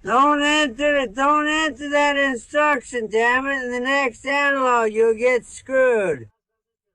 Don't answer that instruction, damn it. In the next analog, you'll get screwed.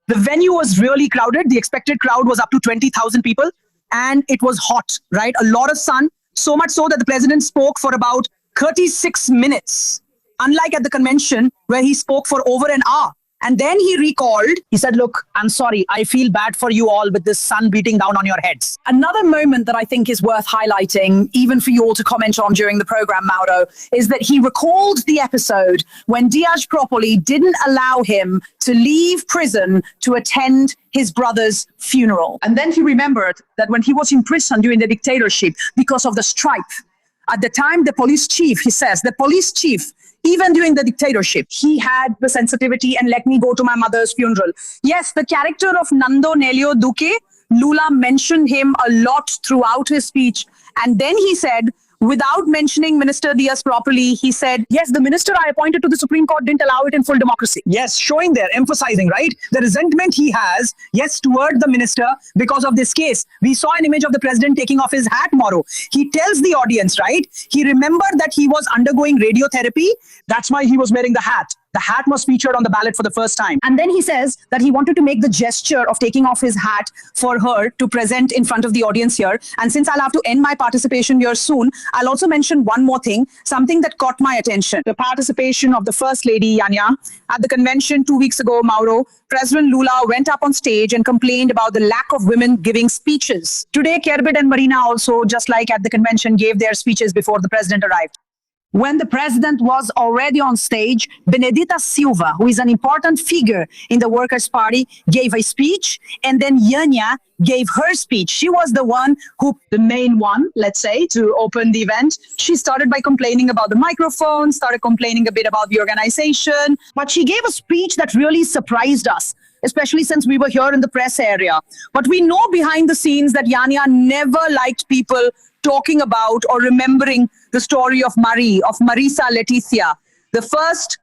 The venue was really crowded. The expected crowd was up to 20,000 people. And it was hot, right? A lot of sun. So much so that the president spoke for about 36 minutes. Unlike at the convention where he spoke for over an hour. And then he recalled, he said, look, I'm sorry, I feel bad for you all with this sun beating down on your heads. Another moment that I think is worth highlighting, even for you all to comment on during the program, Mauro, is that he recalled the episode when Diaz Propoli didn't allow him to leave prison to attend his brother's funeral. And then he remembered that when he was in prison during the dictatorship because of the strife, at the time, the police chief, he says, the police chief, even during the dictatorship, he had the sensitivity and let me go to my mother's funeral. Yes, the character of Nando Nelio Duque, Lula mentioned him a lot throughout his speech. And then he said, without mentioning Minister Diaz properly, he said, yes, the minister I appointed to the Supreme Court didn't allow it in full democracy. Yes, showing there, emphasizing, right? The resentment he has, yes, toward the minister because of this case. We saw an image of the president taking off his hat, Mauro. He tells the audience, right? He remembered that he was undergoing radiotherapy. That's why he was wearing the hat. The hat was featured on the ballot for the first time. And then he says that he wanted to make the gesture of taking off his hat for her to present in front of the audience here. And since I'll have to end my participation here soon, I'll also mention one more thing, something that caught my attention. The participation of the First Lady, Yanya, at the convention 2 weeks ago, Mauro, President Lula went up on stage and complained about the lack of women giving speeches. Today, Kerbit and Marina also, just like at the convention, gave their speeches before the president arrived. When the president was already on stage, Benedita Silva, who is an important figure in the Workers' Party, gave a speech, and then Yanya gave her speech. She was the one who, the main one, let's say, to open the event. She started by complaining about the microphone, started complaining a bit about the organization, but she gave a speech that really surprised us, especially since we were here in the press area. But we know behind the scenes that Yanya never liked people talking about or remembering the story of Marie, of Marisa Leticia. The first...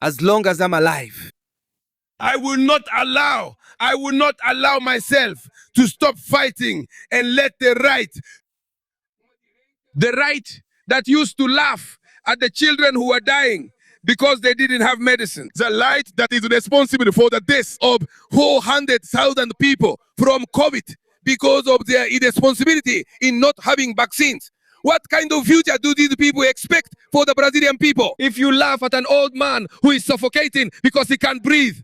As long as I'm alive, I will not allow myself to stop fighting and let the right that used to laugh at the children who are dying because they didn't have medicine, the light that is responsible for the deaths of 400,000 people from COVID, because of their irresponsibility in not having vaccines. What kind of future do these people expect for the Brazilian people? If you laugh at an old man who is suffocating because he can't breathe,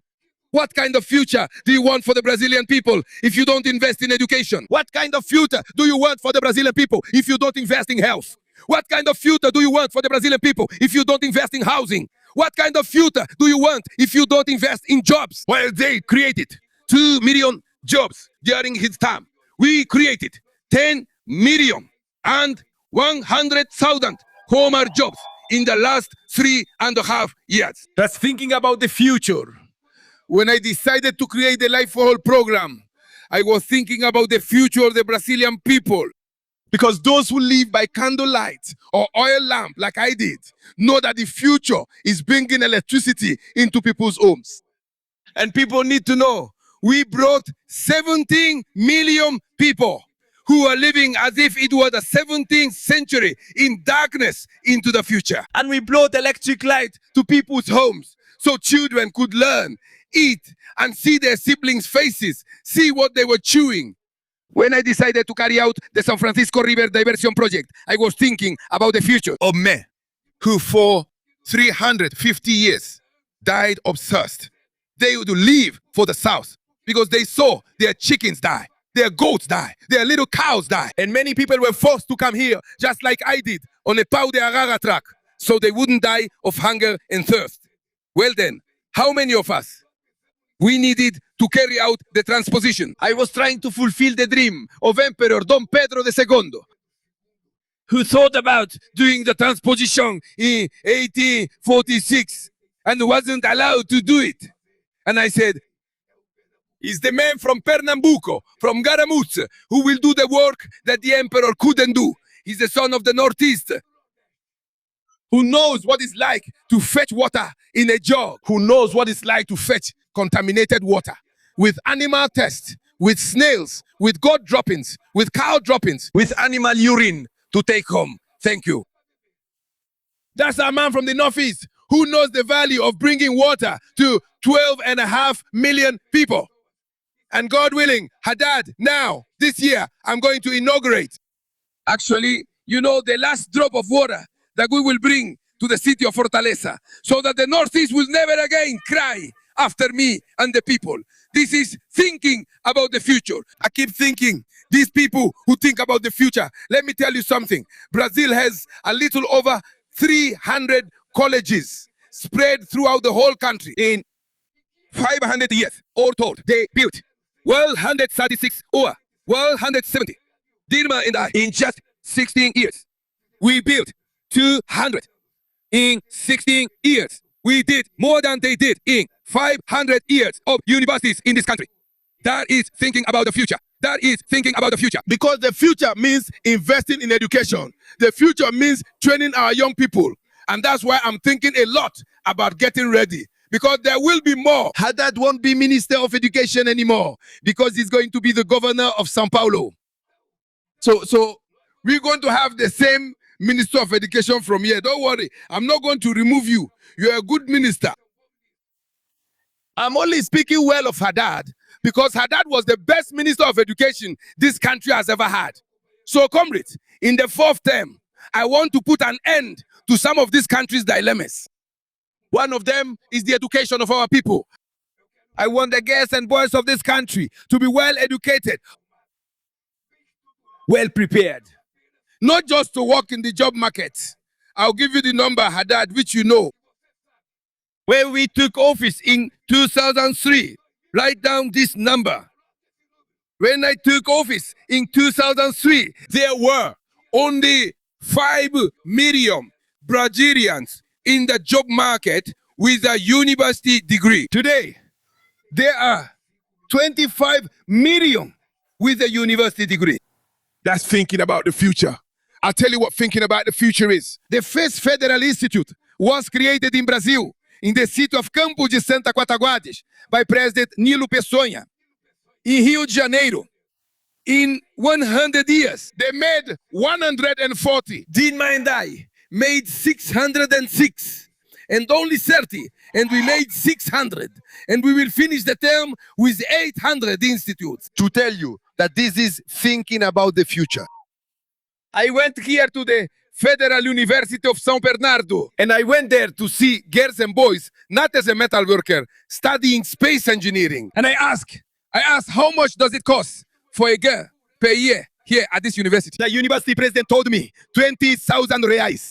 what kind of future do you want for the Brazilian people if you don't invest in education? What kind of future do you want for the Brazilian people if you don't invest in health? What kind of future do you want for the Brazilian people if you don't invest in housing? What kind of future do you want if you don't invest in jobs? Well, they created 2 million jobs during his time. We created 10 million and 100,000 Homer jobs in the last 3.5 years. That's thinking about the future. When I decided to create the Life for All program, I was thinking about the future of the Brazilian people. Because those who live by candlelight or oil lamp, like I did, know that the future is bringing electricity into people's homes. And people need to know, we brought 17 million people who are living as if it was the 17th century in darkness into the future. And we brought electric light to people's homes so children could learn, eat, and see their siblings' faces, see what they were chewing. When I decided to carry out the San Francisco River Diversion Project, I was thinking about the future of men who for 350 years died of thirst. They would leave for the south because they saw their chickens die, their goats die, their little cows die. And many people were forced to come here, just like I did, on a Pau de Arara truck, so they wouldn't die of hunger and thirst. Well then, how many of us? We needed to carry out the transposition. I was trying to fulfill the dream of Emperor Don Pedro II, who thought about doing the transposition in 1846 and wasn't allowed to do it. And I said, it's the man from Pernambuco, from Garamuz, who will do the work that the emperor couldn't do. He's the son of the Northeast, who knows what it's like to fetch water in a jug, who knows what it's like to fetch contaminated water with animal tests, with snails, with goat droppings, with cow droppings, with animal urine to take home. Thank you. That's a man from the Northeast who knows the value of bringing water to 12.5 million people. And God willing, Haddad, now, this year, I'm going to inaugurate. Actually, you know, the last drop of water that we will bring to the city of Fortaleza, so that the Northeast will never again cry after me and the people. This is thinking about the future. I keep thinking, these people who think about the future, let me tell you something. Brazil has a little over 300 colleges spread throughout the whole country. In 500 years, all told, they built 136 or 170. Dilma and I, in just 16 years, we built 200. In 16 years, we did more than they did in 500 years of universities in this country. That is thinking about the future. That is thinking about the future. Because the future means investing in education. The future means training our young people. And that's why I'm thinking a lot about getting ready. Because there will be more. Haddad won't be Minister of Education anymore. Because he's going to be the governor of Sao Paulo. So we're going to have the same Minister of Education from here. Don't worry. I'm not going to remove you. You're a good minister. I'm only speaking well of Haddad because Haddad was the best Minister of Education this country has ever had. So, comrades, in the 4th term, I want to put an end to some of this country's dilemmas. One of them is the education of our people. I want the girls and boys of this country to be well educated, well prepared, not just to work in the job market. I'll give you the number, Haddad, which you know. When we took office in 2003, write down this number. When I took office in 2003, there were only 5 million Brazilians in the job market with a university degree. Today, there are 25 million with a university degree. That's thinking about the future. I'll tell you what thinking about the future is. The first federal institute was created in Brazil, in the city of Campo de Santa Quataguadas, by President Nilo Peçonha. In Rio de Janeiro, in 100 years, they made 140. Dilma and I made 606, and only 30, and we made 600. And we will finish the term with 800 institutes. To tell you that this is thinking about the future. I went here to the Federal University of São Bernardo, and I went there to see girls and boys, not as a metal worker, studying space engineering. And I asked, how much does it cost for a girl per year here at this university? The university president told me 20,000 reais.